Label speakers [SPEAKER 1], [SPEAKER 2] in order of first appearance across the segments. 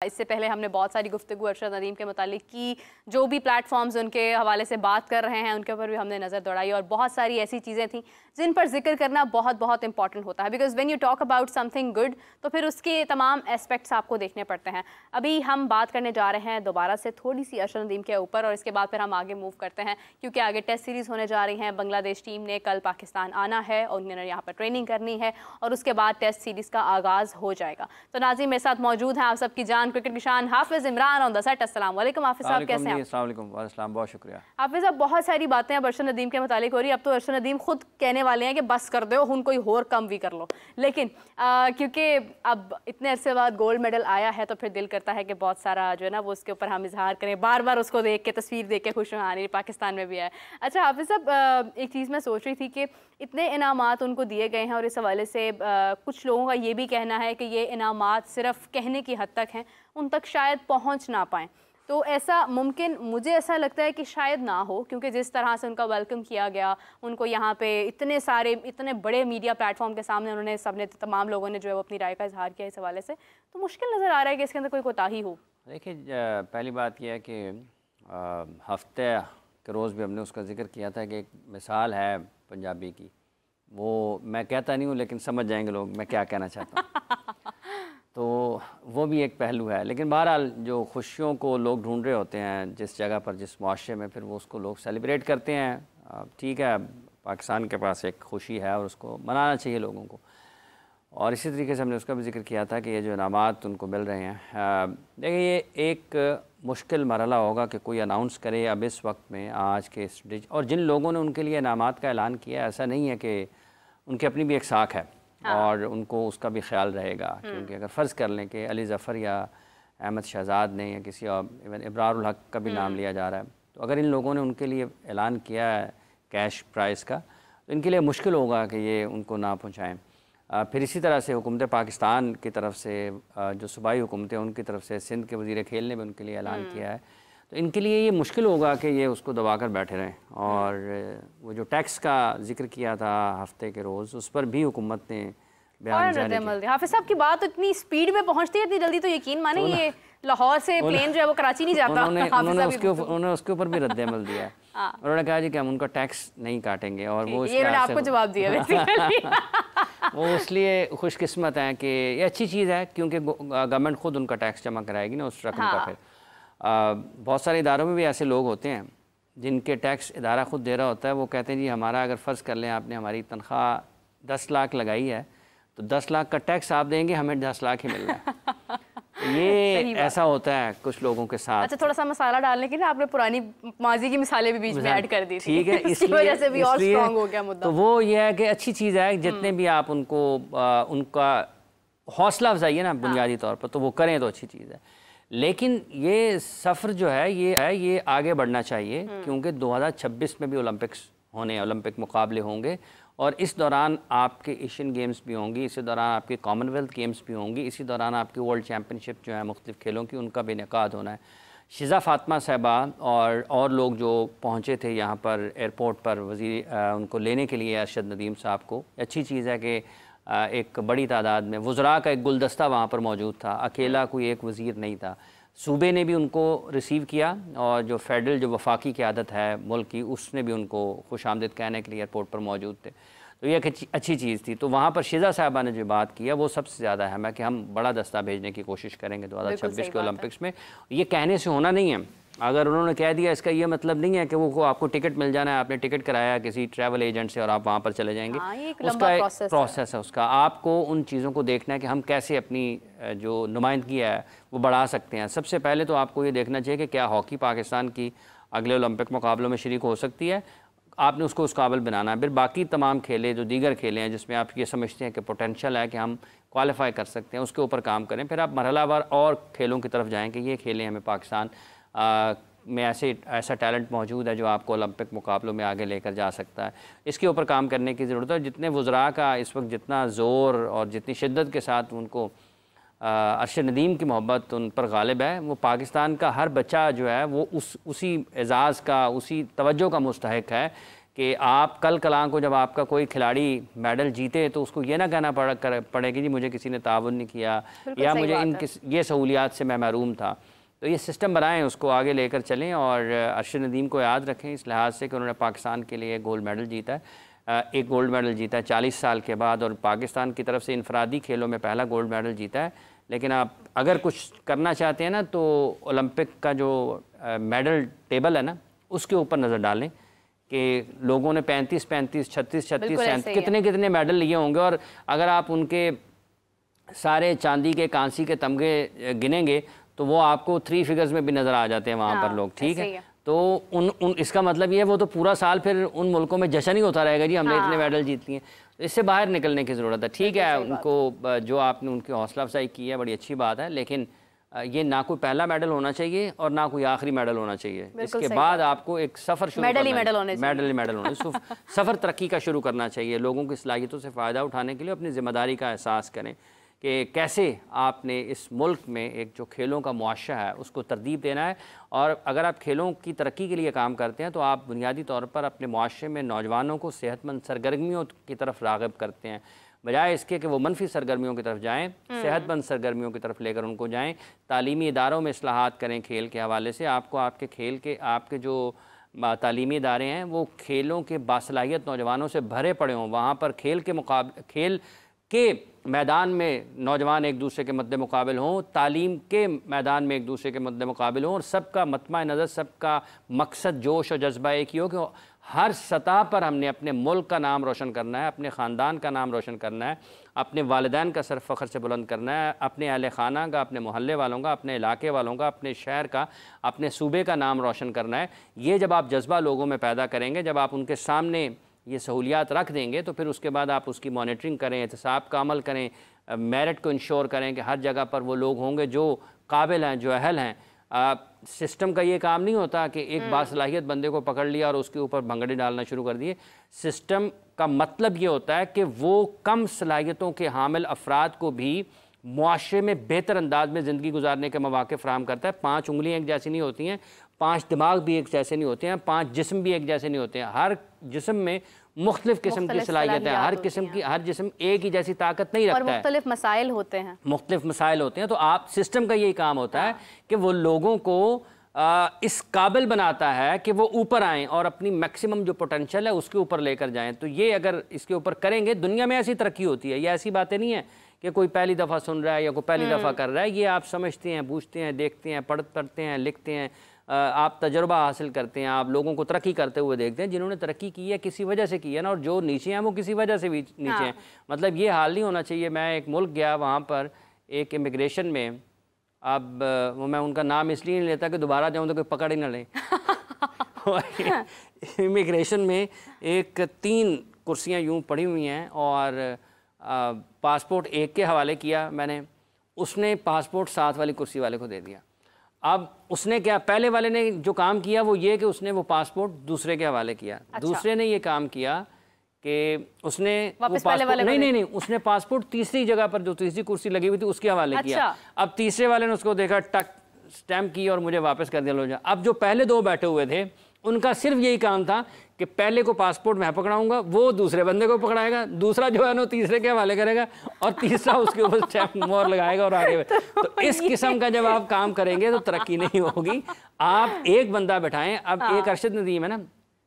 [SPEAKER 1] इससे पहले हमने बहुत सारी गुफ्तगू अरशद नदीम के मुतालिक की, जो भी प्लेटफॉर्म्स उनके हवाले से बात कर रहे हैं उनके ऊपर भी हमने नज़र दौड़ाई और बहुत सारी ऐसी चीज़ें थी जिन पर जिक्र करना बहुत बहुत इंपॉर्टेंट होता है, because when you talk about something good तो फिर उसके तमाम एस्पेक्ट्स आपको देखने पड़ते हैं। अभी हम बात करने जा रहे हैं दोबारा से थोड़ी सी अरशद नदीम के ऊपर और इसके बाद फिर हम आगे मूव करते हैं, क्योंकि आगे टेस्ट सीरीज़ होने जा रही हैं। बांग्लादेश टीम ने कल पाकिस्तान आना है और उन्होंने यहाँ पर ट्रेनिंग करनी है और उसके बाद टेस्ट सीरीज़ का आगाज़ हो जाएगा। तो नाज़रीन मेरे साथ मौजूद हैं आप सबकी जान क्रिकेट की शान हाफिज़ इमरान ऑन द सेट। अस्सलाम वालेकुम हाफिज़ साहब, कैसे हैं?
[SPEAKER 2] अस्सलाम वालेकुम। वालेकुम, बहुत शुक्रिया।
[SPEAKER 1] हाफिज़ साहब, बहुत सारी बातें अब अरशद नदीम के मुतालिक हो रही है। अब तो अरशद नदीम खुद कहने वाले हैं कि बस कर दो, हुन कोई और कम भी कर लो। लेकिन क्योंकि अब इतने अरसे बाद गोल्ड मेडल आया है तो फिर दिल करता है कि बहुत सारा जो है ना वो उसके ऊपर हम इजहार करें, बार बार उसको देख के, तस्वीर देख के खुश होना। पाकिस्तान में भी है। अच्छा हाफिज़ साहब, एक चीज़ मैं सोच रही थी कि इतने इनामात उनको दिए गए हैं और इस हवाले से कुछ लोगों का ये भी कहना है कि ये इनामात सिर्फ कहने की हद तक हैं, उन तक शायद पहुंच ना पाएँ। तो ऐसा मुमकिन, मुझे ऐसा लगता है कि शायद ना हो, क्योंकि जिस तरह से उनका वेलकम किया गया, उनको यहाँ पे इतने सारे इतने बड़े मीडिया प्लेटफॉर्म के सामने उन्होंने सबने तमाम लोगों ने जो है वो अपनी राय का इजहार किया इस हवाले से, तो मुश्किल नज़र आ रहा है कि इसके अंदर कोई कोताही हो।
[SPEAKER 2] देखिए, पहली बात यह है कि हफ्ते के रोज़ भी हमने उसका जिक्र किया था कि एक मिसाल है पंजाबी की, वो मैं कहता नहीं हूँ लेकिन समझ जाएंगे लोग मैं क्या कहना चाहता हूँ। तो वो भी एक पहलू है। लेकिन बहरहाल जो खुशियों को लोग ढूंढ रहे होते हैं जिस जगह पर, जिस मुआशरे में, फिर वो उसको लोग सेलिब्रेट करते हैं। ठीक है, पाकिस्तान के पास एक खुशी है और उसको मनाना चाहिए लोगों को। और इसी तरीके से हमने उसका भी जिक्र किया था कि ये जो इनामात उनको मिल रहे हैं, देखिए ये एक मुश्किल मरहला होगा कि कोई अनाउंस करे अब इस वक्त में, आज के स्टेज। और जिन लोगों ने उनके लिए इनामात का ऐलान किया, ऐसा नहीं है कि उनकी अपनी भी एक साख है और उनको उसका भी ख्याल रहेगा। क्योंकि अगर फ़र्ज़ कर लें कि अली ज़फ़र या अहमद शहज़ाद ने या किसी और, इवन इब्रारुल हक का भी नाम लिया जा रहा है, तो अगर इन लोगों ने उनके लिए ऐलान किया है कैश प्राइज़ का, तो इनके लिए मुश्किल होगा कि ये उनको ना पहुँचाएँ। फिर इसी तरह से हुकूमत पाकिस्तान की तरफ से, जो सूबाई हुकूमतें उनकी तरफ से, सिंध के वज़ीर खेल ने भी उनके लिए ऐलान किया है, तो इनके लिए ये मुश्किल होगा कि ये उसको दबा कर बैठे रहें। और वो जो टैक्स का जिक्र किया था हफ्ते के रोज़, उस पर भी हुकूमत ने बयान जारी किया।
[SPEAKER 1] हाफिज़ साहब की बात इतनी स्पीड में पहुंचती है, इतनी जल्दी, तो यकीन माने ये लाहौर से प्लेन जो है वो कराची नहीं जाता।
[SPEAKER 2] उन्होंने उसके ऊपर भी रद्द-ए-अमल दिया है। उन्होंने कहा जी कि हम उनका टैक्स नहीं काटेंगे और वो
[SPEAKER 1] ये आपको जवाब दिया।
[SPEAKER 2] वो इसलिए खुशकिस्मत हैं कि ये अच्छी चीज़ है, क्योंकि गवर्नमेंट खुद उनका टैक्स जमा कराएगी ना उस रकम का। फिर बहुत सारे इदारों में भी ऐसे लोग होते हैं जिनके टैक्स इदारा खुद दे रहा होता है। वो कहते हैं जी हमारा, अगर फ़र्ज़ कर लें आपने हमारी तनख्वाह 10 लाख लगाई है तो 10 लाख का टैक्स आप देंगे, हमें 10 लाख ही मिल रहा है। ये ऐसा होता है कुछ लोगों के साथ।
[SPEAKER 1] अच्छा, थोड़ा सा मसाला डालने के लिए आपने पुरानी माजी की मिसालें भी बीच में ऐड कर दी थी।
[SPEAKER 2] ठीक है,
[SPEAKER 1] इसकी वजह से भी और स्ट्रांग हो गया मुद्दा।
[SPEAKER 2] तो वो ये है कि अच्छी चीज़ है, जितने भी आप उनको उनका हौसला अफजाई है ना बुनियादी तौर पर, तो वो करें तो अच्छी चीज़ है। लेकिन ये सफ़र जो है ये आगे बढ़ना चाहिए, क्योंकि 2026 में भी ओलंपिक्स होने, ओलंपिक मुकाबले होंगे और इस दौरान आपके एशियन गेम्स भी होंगी, इसी दौरान आपके कॉमनवेल्थ गेम्स भी होंगी, इसी दौरान आपकी वर्ल्ड चैम्पियनशिप जो है मुख्तलिफ़ खेलों की, उनका भी इनेकाद होना है। शिज़ा फ़ातिमा साहिबा और लोग जो पहुँचे थे यहाँ पर एयरपोर्ट पर उनको लेने के लिए अरशद नदीम साहब को, अच्छी चीज़ है कि एक बड़ी तादाद में वज़रा का एक गुलदस्ता वहाँ पर मौजूद था, अकेला कोई एक वज़ीर नहीं था। सूबे ने भी उनको रिसीव किया और जो फेडरल, जो वफाकी क़यादत है मुल्क की, उसने भी उनको खुशामदीद कहने के लिए एयरपोर्ट पर मौजूद थे। तो ये एक अच्छी चीज़ थी। तो वहाँ पर शिज़ा साहिबा ने जो बात किया वो सबसे ज़्यादा अहम है कि हम बड़ा दस्ता भेजने की कोशिश करेंगे 2026 के ओलंपिक्स में। ये कहने से होना नहीं है। अगर उन्होंने कह दिया, इसका ये मतलब नहीं है कि वो आपको टिकट मिल जाना है, आपने टिकट कराया किसी ट्रैवल एजेंट से और आप वहाँ पर चले जाएंगे। उसका एक प्रोसेस है उसका। आपको उन चीज़ों को देखना है कि हम कैसे अपनी जो नुमाइंदगी है वो बढ़ा सकते हैं। सबसे पहले तो आपको ये देखना चाहिए कि क्या हॉकी पाकिस्तान की अगले ओलंपिक मुकाबलों में शरीक हो सकती है। आपने उसको उस काबिल बनाना है। फिर बाकी तमाम खेलें, जो दीगर खेलें हैं जिसमें आप ये समझते हैं कि पोटेंशियल है कि हम क्वालिफाई कर सकते हैं, उसके ऊपर काम करें। फिर आप मरहलावार और खेलों की तरफ जाएँ कि ये खेलें हमें पाकिस्तान में ऐसा टैलेंट मौजूद है जो आपको ओलंपिक मुकाबलों में आगे लेकर जा सकता है। इसके ऊपर काम करने की ज़रूरत है। जितने वज़रा का इस वक्त जितना ज़ोर और जितनी शिद्दत के साथ उनको अरशद नदीम की मोहब्बत उन पर गालिब है, वो पाकिस्तान का हर बच्चा जो है वो उसी एज़ाज़ का, उसी तवज्जो का मुस्तहिक है कि आप कल कलां को जब आपका कोई खिलाड़ी मेडल जीते तो उसको ये ना कहना पड़े कि जी मुझे किसी ने ताउन नहीं किया या मुझे ये सहूलियात से मैं महरूम था। तो ये सिस्टम बनाएं, उसको आगे लेकर चलें और अरशद नदीम को याद रखें इस लिहाज से कि उन्होंने पाकिस्तान के लिए गोल्ड मेडल जीता है, एक गोल्ड मेडल जीता है 40 साल के बाद, और पाकिस्तान की तरफ से इनफरादी खेलों में पहला गोल्ड मेडल जीता है। लेकिन आप अगर कुछ करना चाहते हैं ना तो ओलंपिक का जो मेडल टेबल है ना उसके ऊपर नज़र डालें कि लोगों ने 35-35, 36-36, कितने मेडल लिए होंगे, और अगर आप उनके सारे चांदी के कांसी के तमगे गिनेंगे तो वो आपको 3 फिगर्स में भी नज़र आ जाते हैं वहाँ पर लोग, ठीक है। तो इसका मतलब ये है वो तो पूरा साल फिर उन मुल्कों में जश्न ही होता रहेगा जी हमने इतने मेडल जीत लिए। तो इससे बाहर निकलने की ज़रूरत है, ठीक है। उनको जो आपने उनकी हौसला अफजाई की है बड़ी अच्छी बात है, लेकिन ये ना कोई पहला मेडल होना चाहिए और ना कोई आखिरी मेडल होना चाहिए। इसके बाद आपको एक सफ़र शुरू
[SPEAKER 1] मेडल ही मेडल
[SPEAKER 2] होने सफ़र तरक्की का शुरू करना चाहिए। लोगों की सलाहियतों से फ़ायदा उठाने के लिए अपनी ज़िम्मेदारी का एहसास करें कि कैसे आपने इस मुल्क में एक जो खेलों का मुआशरा है उसको तरतीब देना है। और अगर आप खेलों की तरक्की के लिए काम करते हैं तो आप बुनियादी तौर पर अपने मुआशरे में नौजवानों को सेहतमंद सरगर्मियों की तरफ राग़िब करते हैं, बजाय इसके कि वो मनफी सरगर्मियों की तरफ जाएँ। सेहतमंद सरगर्मियों की तरफ लेकर उनको जाएँ। तालीमी इदारों में इस्लाहात करें खेल के हवाले से। आपको आपके खेल के आपके जो तालीमी इदारे हैं वो खेलों के बासलाहियत नौजवानों से भरे पड़े हों। वहाँ पर खेल के मैदान में नौजवान एक दूसरे के मद्दे मुकाबिल हों, तालीम के मैदान में एक दूसरे के मद्दे मुकाबिल हों, और सबका मतमा नज़र, सबका मकसद, जोश और जज्बा एक ही हो कि हर सतह पर हमने अपने मुल्क का नाम रोशन करना है, अपने ख़ानदान का नाम रोशन करना है, अपने वालिदैन का सर फ़ख्र से बुलंद करना है, अपने अहले खाना का, अपने मोहल्ले वालों का, अपने इलाके वालों का, अपने शहर का, अपने सूबे का नाम रोशन करना है। ये जब आप जज्बा लोगों में पैदा करेंगे, जब आप उनके सामने ये सहूलियात रख देंगे तो फिर उसके बाद आप उसकी मॉनिटरिंग करें, एहतसाब का अमल करें, मेरिट को इंश्योर करें कि हर जगह पर वो लोग होंगे जो काबिल हैं, जो अहल हैं। सिस्टम का ये काम नहीं होता कि एक बासलाहियत बंदे को पकड़ लिया और उसके ऊपर भंगड़े डालना शुरू कर दिए। सिस्टम का मतलब ये होता है कि वो कम सलाहियतों के हामिल अफराद को भी मुआशरे में बेहतर अंदाज में ज़िंदगी गुजारने के मौके फ़राहम करता है। 5 उंगलियाँ एक जैसी नहीं होती हैं, 5 दिमाग भी एक जैसे नहीं होते हैं, 5 जिस्म भी एक जैसे नहीं होते हैं। हर जिस्म में मुख्तलिफ किस्म की सलाहियत है, हर जिस्म एक ही जैसी ताकत नहीं रखता है,
[SPEAKER 1] मुख्तलिफ मसाइल होते हैं,
[SPEAKER 2] मुख्तलिफ मसाइल होते हैं। तो आप सिस्टम का यही काम होता है कि वो लोगों को इस काबिल बनाता है कि वो ऊपर आएँ और अपनी मैक्सिमम जो पोटेंशियल है उसके ऊपर लेकर जाएँ। तो ये अगर इसके ऊपर करेंगे, दुनिया में ऐसी तरक्की होती है। ये ऐसी बातें नहीं है कि कोई पहली दफ़ा सुन रहा है या कोई पहली दफ़ा कर रहा है। ये आप समझते हैं, बूझते हैं, देखते हैं, पढ़ते हैं, लिखते हैं, आप तजुर्बा हासिल करते हैं, आप लोगों को तरक्की करते हुए देखते हैं। जिन्होंने तरक्की की है किसी वजह से की है ना, और जो नीचे हैं वो किसी वजह से भी नीचे हैं। मतलब ये हाल नहीं होना चाहिए। मैं एक मुल्क गया, वहाँ पर एक इमिग्रेशन में, अब वो मैं उनका नाम इसलिए नहीं लेता कि दोबारा जाऊँ तो कोई पकड़ ही ना ले। इमिग्रेशन में 3 कुर्सियाँ यूँ पड़ी हुई हैं और पासपोर्ट एक के हवाले किया मैंने, उसने पासपोर्ट साथ वाली कुर्सी वाले को दे दिया। अब उसने क्या, पहले वाले ने जो काम किया वो ये कि उसने वो पासपोर्ट दूसरे के हवाले किया। अच्छा। दूसरे ने ये काम किया कि उसने वो पासपोर्ट नहीं, उसने पासपोर्ट तीसरी जगह पर जो तीसरी कुर्सी लगी हुई थी उसके हवाले किया। अब तीसरे वाले ने उसको देखा, टक स्टैम्प की और मुझे वापस कर दिया, लो जा। अब जो पहले 2 बैठे हुए थे उनका सिर्फ यही काम था कि पहले को पासपोर्ट मैं पकड़ाऊंगा, वो दूसरे बंदे को पकड़ाएगा, दूसरा जो है ना तीसरे के हवाले करेगा और तीसरा उसके ऊपर स्टैम्प मोहर लगाएगा और आगे। तो इस किस्म का जब आप काम करेंगे तो तरक्की नहीं होगी। आप एक बंदा बैठाएं। अब एक अरशद नदीम है ना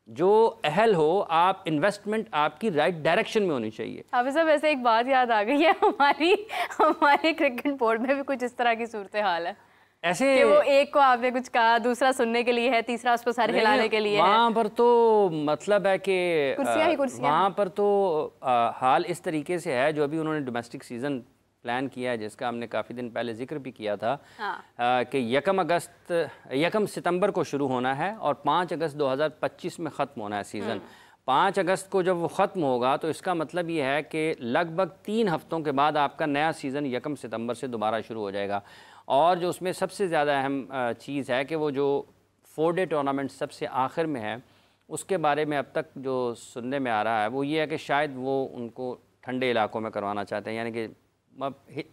[SPEAKER 2] जो अहल हो, आप इन्वेस्टमेंट आपकी राइट डायरेक्शन में होनी चाहिए।
[SPEAKER 1] हाफिज़ साहब, वैसे एक बात याद आ गई है, हमारे क्रिकेट बोर्ड में भी कुछ इस तरह की सूरत हाल है
[SPEAKER 2] ऐसे
[SPEAKER 1] कि वो एक को आपने कुछ कहा, दूसरा सुनने के लिए है, तीसरा उसको सर हिलाने के लिए है।
[SPEAKER 2] वहाँ पर तो मतलब है कि
[SPEAKER 1] कुर्सियाँ
[SPEAKER 2] वहाँ पर तो हाल इस तरीके से है, जो अभी उन्होंने डोमेस्टिक सीज़न प्लान किया है जिसका हमने काफ़ी दिन पहले जिक्र भी किया था। कि 1 सितंबर को शुरू होना है और 5 अगस्त 2025 में ख़त्म होना है सीज़न। 5 अगस्त को जब वो ख़त्म होगा तो इसका मतलब ये है कि लगभग 3 हफ्तों के बाद आपका नया सीज़न 1 सितंबर से दोबारा शुरू हो जाएगा। और जो उसमें सबसे ज़्यादा अहम चीज़ है कि वो जो 4 डे टूर्नामेंट सबसे आखिर में है, उसके बारे में अब तक जो सुनने में आ रहा है वो ये है कि शायद वो उनको ठंडे इलाकों में करवाना चाहते हैं, यानी कि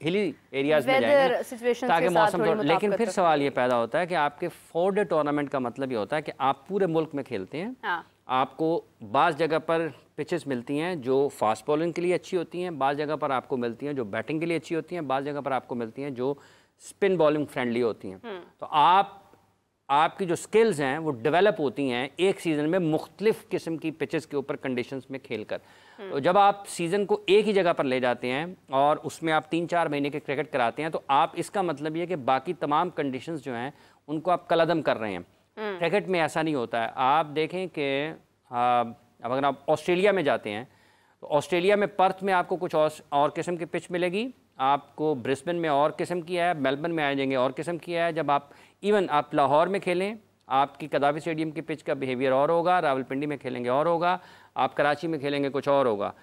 [SPEAKER 2] हिली एरियाज़ में जाएंगे ताकि मौसम थोड़ा। लेकिन फिर सवाल ये पैदा होता है कि आपके 4 डे टूर्नामेंट का मतलब ये होता है कि आप पूरे मुल्क में खेलते हैं। आपको बाज़ जगह पर पिचेस मिलती हैं जो फास्ट बॉलिंग के लिए अच्छी होती हैं, बाज़ जगह पर आपको मिलती हैं जो बैटिंग के लिए अच्छी होती हैं, बाज़ जगह पर आपको मिलती हैं जो स्पिन बॉलिंग फ्रेंडली होती हैं। तो आपकी जो स्किल्स हैं वो डेवलप होती हैं एक सीज़न में मुख्तलिफ़ किस्म की पिचेस के ऊपर कंडीशंस में खेलकर। तो जब आप सीज़न को एक ही जगह पर ले जाते हैं और उसमें आप 3-4 महीने के क्रिकेट कराते हैं, तो आप इसका मतलब ये है कि बाकी तमाम कंडीशंस जो हैं उनको आप कलअदम कर रहे हैं। क्रिकेट में ऐसा नहीं होता है। आप देखें कि अब अगर आप ऑस्ट्रेलिया में जाते हैं तो ऑस्ट्रेलिया में पर्थ में आपको कुछ और किस्म की पिच मिलेगी, आपको ब्रिस्बेन में और किस्म की है, मेलबर्न में आ जाएंगे और किस्म की है। जब आप इवन आप लाहौर में खेलें, आपकी कदाफी स्टेडियम की पिच का बिहेवियर और होगा, रावलपिंडी में खेलेंगे और होगा, आप कराची में खेलेंगे कुछ और होगा।